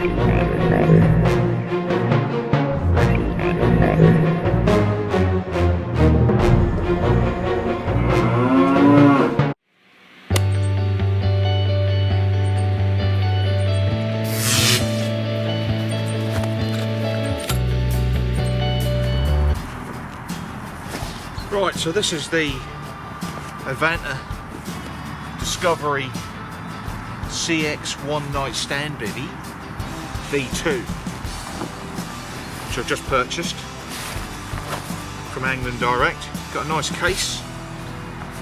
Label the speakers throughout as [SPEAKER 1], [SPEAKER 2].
[SPEAKER 1] Right, so this is the Advanta Discovery CX One Night Stand Bivvy V2, which I've just purchased from England Direct. Got a nice case,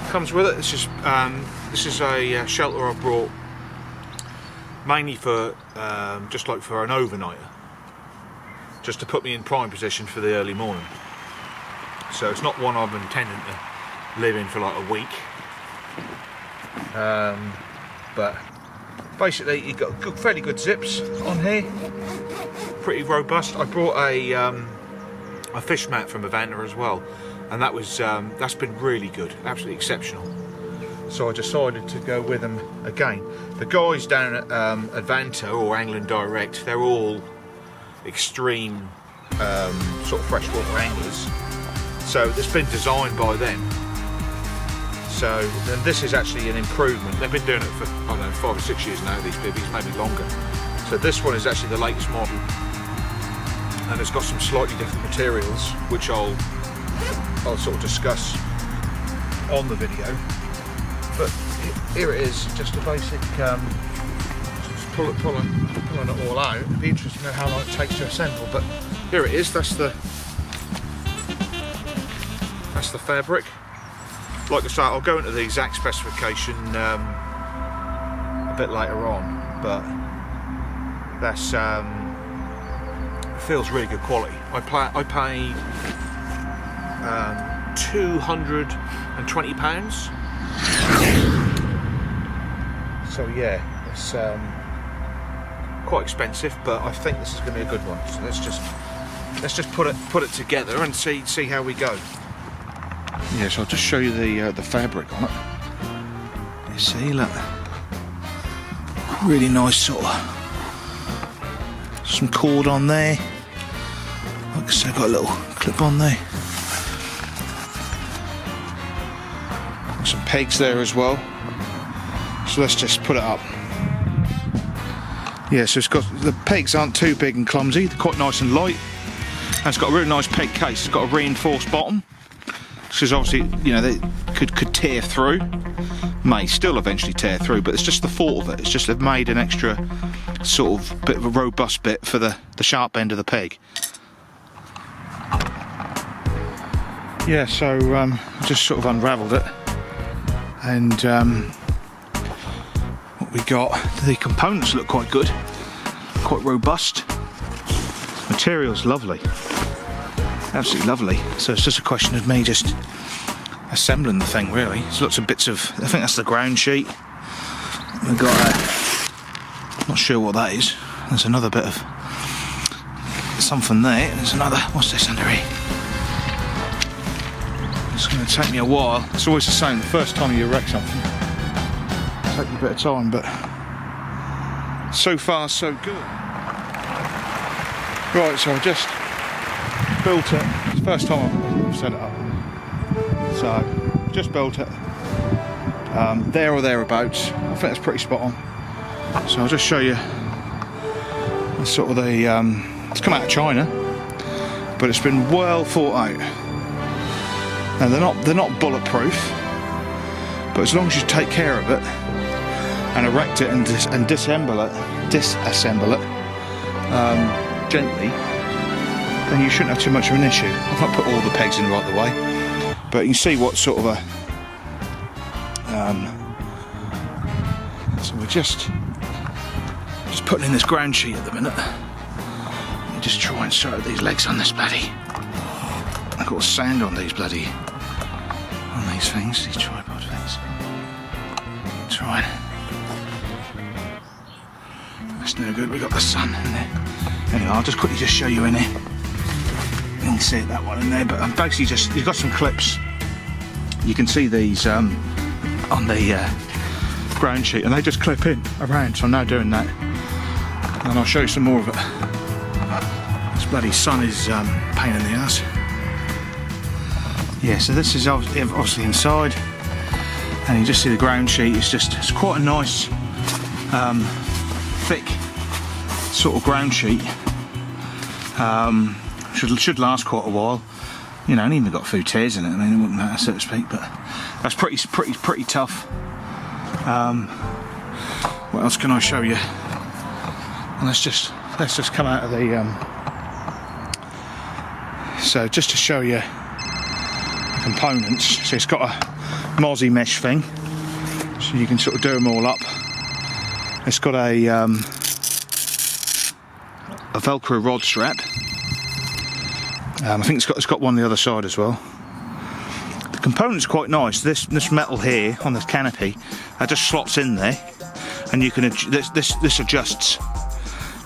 [SPEAKER 1] comes with it. This is a shelter I brought mainly for just like for an overnighter, just to put me in prime position for the early morning. So it's not one I'm intending to live in for like a week, but basically you've got fairly good zips on here, pretty robust. I brought a fish mat from Advanta as well, and that's been really good, absolutely exceptional. So I decided to go with them again. The guys down at Advanta or England Direct, they're all extreme sort of freshwater anglers. So it's been designed by them. So and this is actually an improvement. They've been doing it for, I don't know, 5 or 6 years now, these bivvies, maybe longer. So this one is actually the latest model, and it's got some slightly different materials, which I'll sort of discuss on the video. But here it is, just a basic, just pulling it all out. It'd be interesting to know how long it takes to assemble, but here it is. That's the fabric. Like I say, I'll go into the exact specification a bit later on, but that's feels really good quality. I paid £220. So yeah, it's quite expensive, but I think this is going to be a good one. So let's just put it together and see how we go. Yes, I'll just show you the fabric on it. You see, look, really nice sort of some cord on there. Like I said, got a little clip on there. Got some pegs there as well. So let's just put it up. Yeah, so the pegs aren't too big and clumsy. They're quite nice and light, and it's got a really nice peg case. It's got a reinforced bottom. Because obviously, you know, they could tear through, may still eventually tear through, but it's just the thought of it. It's just they've made an extra sort of bit of a robust bit for the sharp end of the peg. Yeah, so just sort of unravelled it, and what we got, the components look quite good, quite robust. Material's lovely. Absolutely lovely. So it's just a question of me just assembling the thing, really. There's lots of bits of, I think that's the ground sheet. We've got not sure what that is. There's another bit of something there. There's another, what's this under here? It's going to take me a while. It's always the same, the first time you wreck something. It'll take you a bit of time, but so far so good. Right, so I just built it. It's the first time I've set it up. So, just built it. There or thereabouts. I think that's pretty spot on. So I'll just show you sort of the, it's come out of China, but it's been well thought out. Now they're not bulletproof, but as long as you take care of it and erect it and disassemble it gently, then you shouldn't have too much of an issue. I've not put all the pegs in right the way, but you can see what sort of a so we're just putting in this ground sheet at the minute. Let me just try and sort out these legs on this bloody, I've got sand on these things, these tripod things. Trying. That's no good, we've got the sun in there. Anyway, I'll just quickly show you in here. You can see that one in there, but basically just, you've got some clips. You can see these on the ground sheet, and they just clip in around, so I'm now doing that. and I'll show you some more of it. This bloody sun is a pain in the ass. Yeah, so this is obviously inside, and you just see the ground sheet. It's quite a nice thick sort of ground sheet. Should last quite a while, you know, and even got a few tears in it. I mean, it wouldn't matter, so to speak, but that's pretty tough. What else can I show you? And let's just come out of the so just to show you the components. So it's got a mozzie mesh thing, so you can sort of do them all up. It's got a Velcro rod strap. I think it's got one on the other side as well. The component's quite nice. This metal here on this canopy, that just slots in there, and you can this adjusts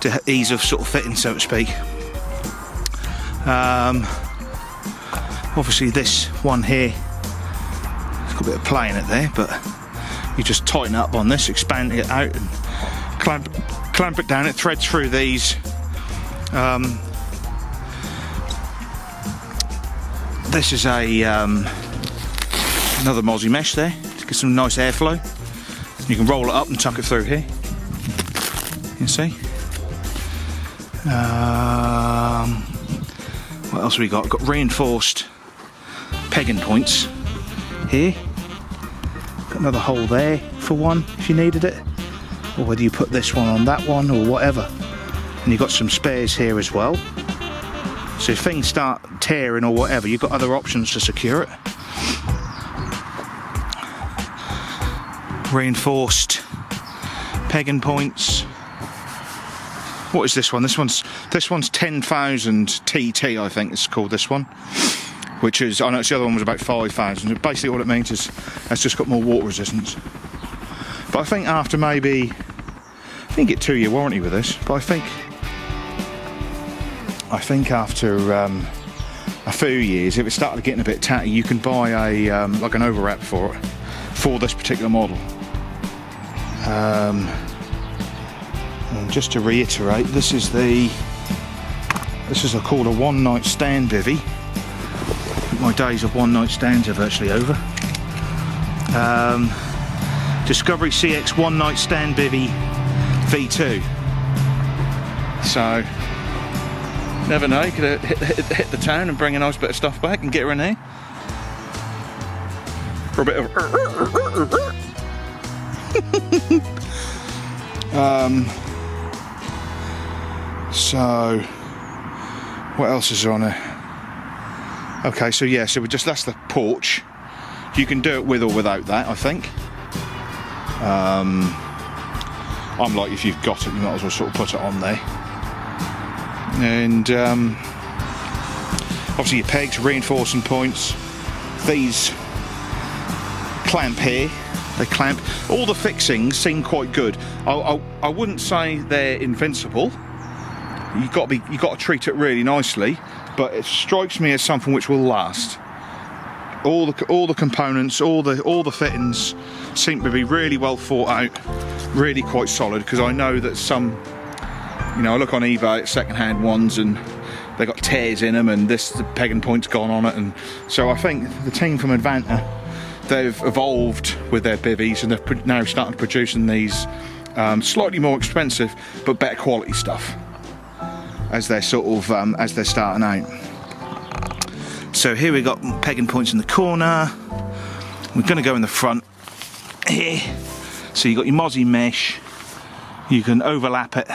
[SPEAKER 1] to ease of sort of fitting, so to speak. Obviously this one here, it's got a bit of play in it there, but you just tighten up on this, expand it out, and clamp it down. It threads through these. This is a another mozzie mesh there to get some nice airflow. You can roll it up and tuck it through here. You see. What else have we got? We've got reinforced pegging points here. Got another hole there for one if you needed it, or whether you put this one on that one or whatever. And you've got some spares here as well. So if things start tearing or whatever, you've got other options to secure it. Reinforced pegging points. What is this one? This one's 10,000 TT, I think it's called, this one. Which is, I know the other one was about 5,000. Basically what it means is it's just got more water resistance. But I think after maybe, I think get 2-year warranty with this, but I think after a few years, if it started getting a bit tatty, you can buy a like an overwrap for it, for this particular model. And just to reiterate, this is called a one night stand bivvy. My days of one night stands are virtually over. Discovery CX one night stand bivvy V2. So never know, you could hit the town and bring a nice bit of stuff back and get her in here for a bit of so what else is on here? Okay, so yeah, so that's the porch. You can do it with or without that, I think. I'm like, if you've got it, you might as well sort of put it on there. And obviously your pegs, reinforcing points. These clamp here, they clamp. All the fixings seem quite good. I wouldn't say they're invincible. You've got to treat it really nicely, but it strikes me as something which will last. All the components, all the fittings seem to be really well thought out, really quite solid. Because I know that some, you know, I look on eBay at second-hand ones and they got tears in them, and the pegging point's gone on it, and so I think the team from Advanta, they've evolved with their bivvies, and they're now starting to producing these slightly more expensive but better quality stuff as they're sort of as they're starting out. So here we got pegging points in the corner. We're going to go in the front here. So you got your mozzie mesh. You can overlap it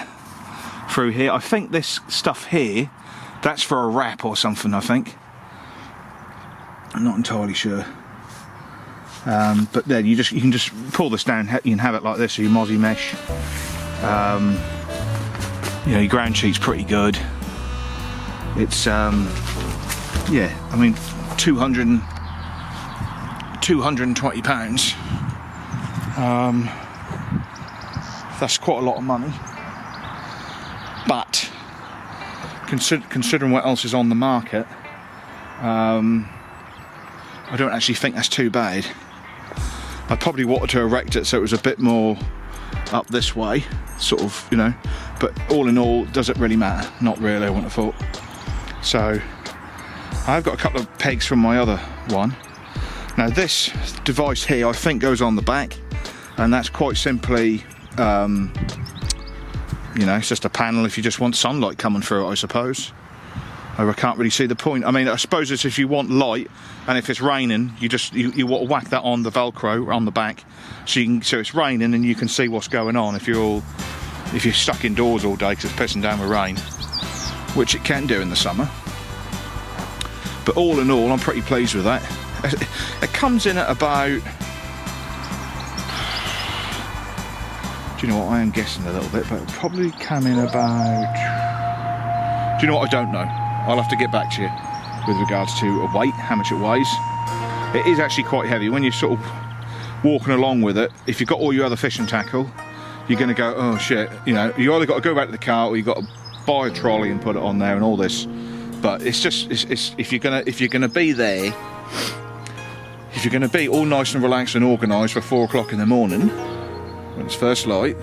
[SPEAKER 1] through here. I think this stuff here, that's for a wrap or something, I think. I'm not entirely sure. But then you can just pull this down. You can have it like this, so your mozzie mesh. You know, your ground sheet's pretty good. It's yeah, I mean, £220. That's quite a lot of money. But considering what else is on the market, I don't actually think that's too bad. I probably wanted to erect it so it was a bit more up this way, sort of, you know,
[SPEAKER 2] But all in all, does it really matter? Not really, I wouldn't have thought. So I've got a couple of pegs from my other one. Now this device here I think goes on the back, and that's quite simply you know, it's just a panel if you just want sunlight coming through it, I suppose. I can't really see the point. I mean, I suppose it's if you want light, and if it's raining, you want to whack that on the Velcro on the back, so it's raining and you can see what's going on. If you're stuck indoors all day because it's pissing down with rain, which it can do in the summer. But all in all, I'm pretty pleased with that. It comes in at about, do you know what, I am guessing a little bit, but it'll probably come in about, do you know what, I don't know. I'll have to get back to you with regards to a weight, how much it weighs. It is actually quite heavy. When you're sort of walking along with it, if you've got all your other fishing tackle, you're going to go, oh shit, you know, you either got to go back to the car or you've got to buy a trolley and put it on there and all this. But it's just, it's if you're gonna be there, if you're gonna be all nice and relaxed and organised for 4 o'clock in the morning when it's first light,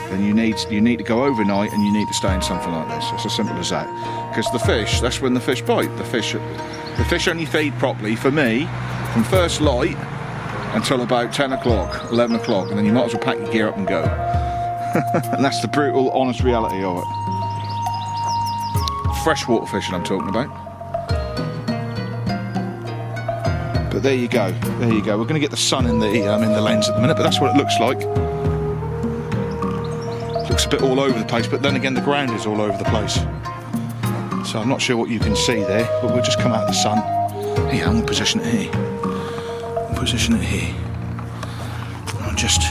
[SPEAKER 2] then you need to go overnight and you need to stay in something like this. It's as simple as that. Because the fish, that's when the fish bite. The fish only feed properly for me from first light until about 10 o'clock, 11 o'clock, and then you might as well pack your gear up and go. And that's the brutal, honest reality of it. Freshwater fishing I'm talking about. But there you go, there you go. We're going to get the sun in the lens at the minute, but that's what it looks like. It looks a bit all over the place, but then again the ground is all over the place. So I'm not sure what you can see there, but we'll just come out of the sun. Here, I'm going to position it here. Position it here. I'll just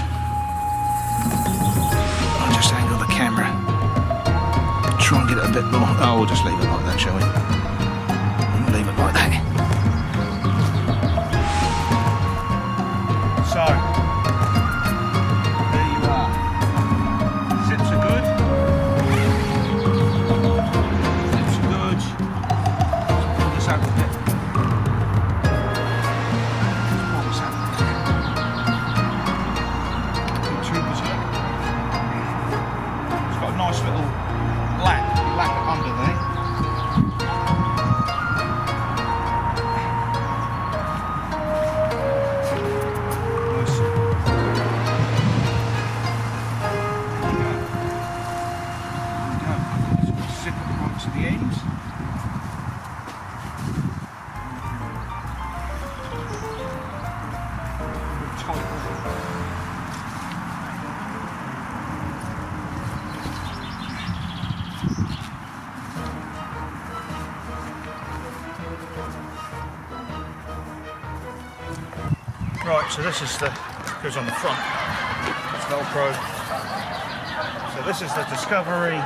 [SPEAKER 2] angle the camera. Try and get it a bit more. Oh, we'll just leave it like that, shall we? We'll leave it like that. So, there you are. Zips are good. Zips are good. Let's pull this out a bit. It's got a nice little lack under there. Nice. Zip it right to the ends. Right, so this is goes on the front, it's Velcro. So this is the Discovery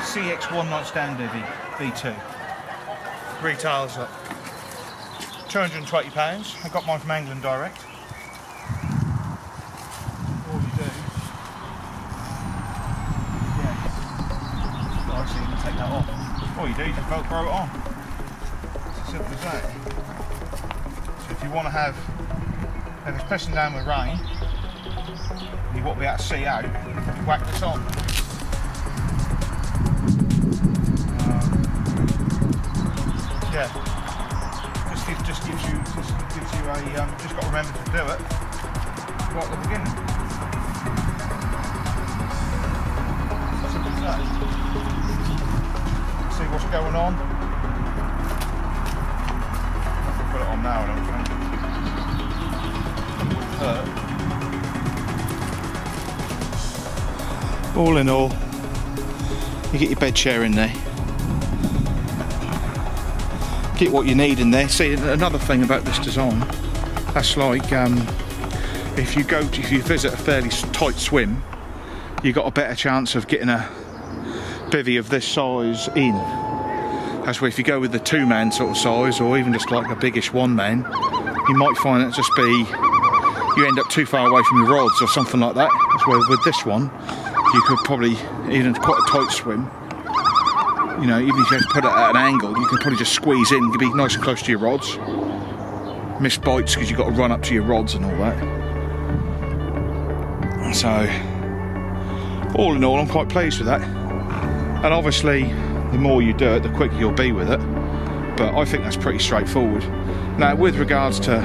[SPEAKER 2] CX1 nightstand Bivvy V2. Retails at £220. I got mine from England direct. All you do, yeah, so you can take that off. All you do, you just Velcro it on. It's as simple as that. So if you want to have, if it's pissing down with rain, and you want to be able to see out, you whack this on. Yeah, just gives you a, just got to remember to do it right at the beginning. Simple as that. See what's going on. I can put it on now, I don't think. All in all, you get your bed chair in there, get what you need in there. See, another thing about this design, that's like if you visit a fairly tight swim, you got a better chance of getting a bivvy of this size in. That's where if you go with the 2-man sort of size, or even just like a biggish 1-man, you might find it just be, you end up too far away from your rods or something like that. That's where with this one, you could probably, even quite a tight swim, you know, even if you have to put it at an angle, you can probably just squeeze in, be nice and close to your rods. Miss bites because you've got to run up to your rods and all that. So, all in all, I'm quite pleased with that. And obviously, the more you do it, the quicker you'll be with it. But I think that's pretty straightforward. Now, with regards to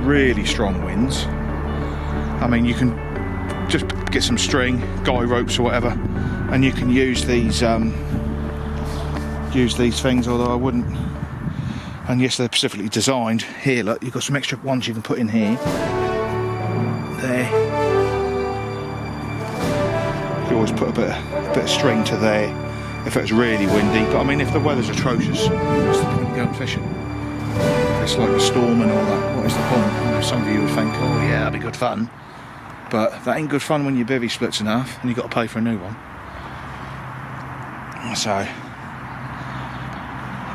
[SPEAKER 2] really strong winds, I mean, you can just get some string, guy ropes or whatever, and you can use these things, although I wouldn't. And yes, they're specifically designed. Here, look, you've got some extra ones you can put in here. There. You always put a bit of string to there if it's really windy. But I mean, if the weather's atrocious, what's the point of going fishing? It's like a storm and all that. What is the point? You know, some of you would think, oh yeah, that'd be good fun. But that ain't good fun when your bivvy splits in half and you've got to pay for a new one. So,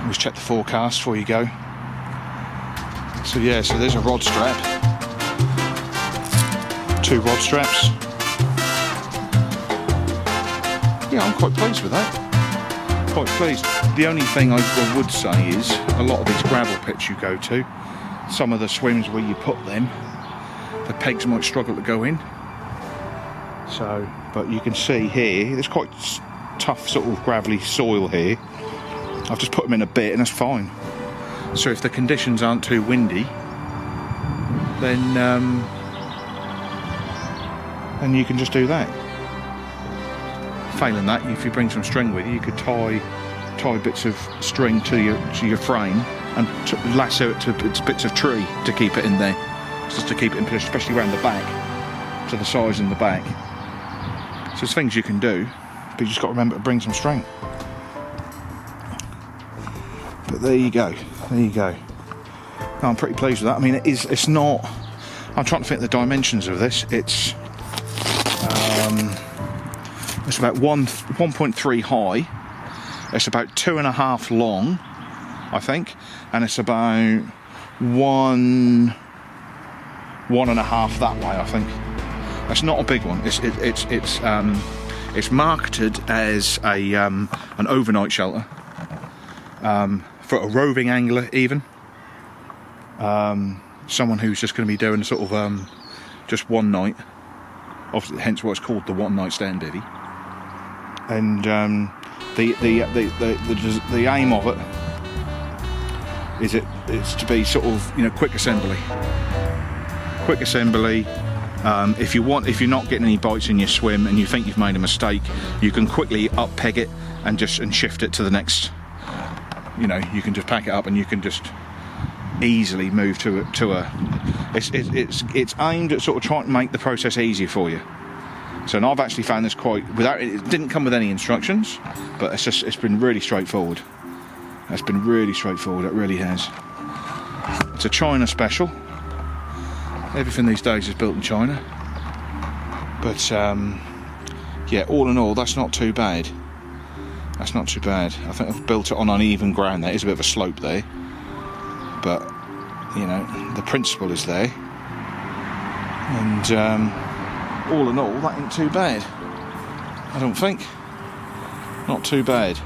[SPEAKER 2] always check the forecast before you go. So yeah, so there's a rod strap. 2 rod straps. Yeah, I'm quite pleased with that. Quite pleased. The only thing I would say is, a lot of these gravel pits you go to, some of the swims where you put them, the pegs might struggle to go in. So, but you can see here, there's quite tough sort of gravelly soil here. I've just put them in a bit and that's fine. So if the conditions aren't too windy, then you can just do that. Failing that, if you bring some string with you, you could tie bits of string to your frame and lasso it to bits of tree to keep it in there, just to keep it in place, especially around the back, to the sides in the back. So there's things you can do, but you just got to remember to bring some string. But there you go. There you go. No, I'm pretty pleased with that. I mean, it's not. I'm trying to think of the dimensions of this. It's about 1.3 high. It's about 2.5 long, I think, and it's about 1.5 that way, I think. That's not a big one. It's marketed as an overnight shelter for a roving angler, even someone who's just going to be doing sort of just one night. Obviously, hence why it's called the one night stand bivvy. And the aim of it is it's to be sort of, you know, quick assembly. If you're not getting any bites in your swim and you think you've made a mistake, you can quickly up peg it and shift it to the next. You know, you can just pack it up and you can just easily move to a. It's aimed at sort of trying to make the process easier for you. So, and I've actually found this quite it didn't come with any instructions, but it's been really straightforward. It's been really straightforward. It really has. It's a China special. Everything these days is built in China. But yeah, all in all, that's not too bad. That's not too bad. I think I've built it on uneven ground. There is a bit of a slope there, but you know, the principle is there. And all in all, that ain't too bad. I don't think. Not too bad.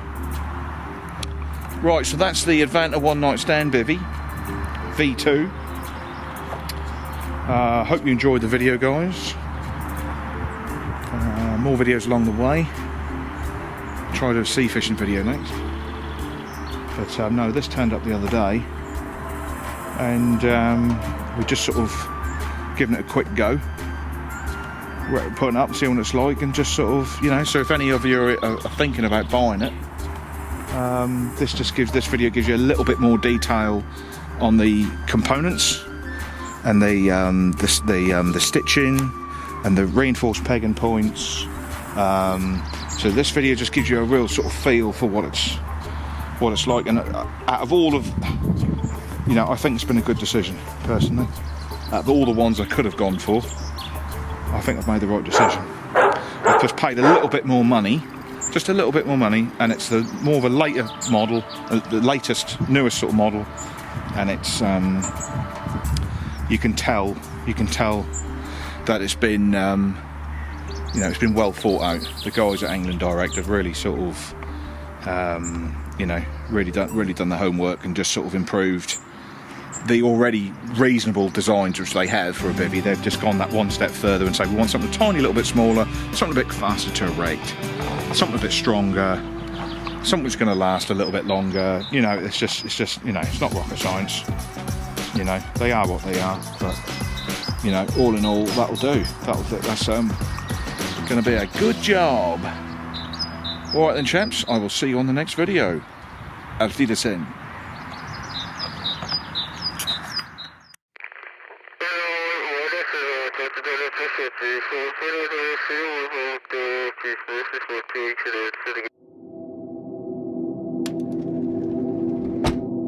[SPEAKER 2] Right, so that's the Advanta one night stand bivvy V2. Hope you enjoyed the video, guys. More videos along the way. Try to do a sea fishing video next. But no, this turned up the other day, and we just sort of given it a quick go. We're putting it up, see what it's like, and just sort of, you know. So if any of you are thinking about buying it, this video gives you a little bit more detail on the components and the stitching and the reinforced pegging points. So this video just gives you a real sort of feel for what it's like. And out of all of, you know, I think it's been a good decision personally. Out of all the ones I could have gone for, I think I've made the right decision. I've just paid a little bit more money, just a little bit more money, and it's more of a later model, the latest, newest sort of model, and it's you can tell that it's been you know, it's been well thought out. The guys at England Direct have really sort of you know, really done the homework and just sort of improved the already reasonable designs which they have for a bivvy. They've just gone that one step further and say we want something a tiny little bit smaller, something a bit faster to erect, something a bit stronger, something that's going to last a little bit longer. You know, it's just you know, it's not rocket science. You know, they are what they are, but you know, all in all, that'll do. That's going to be a good job. All right then, chaps. I will see you on the next video. Auf Wiedersehen.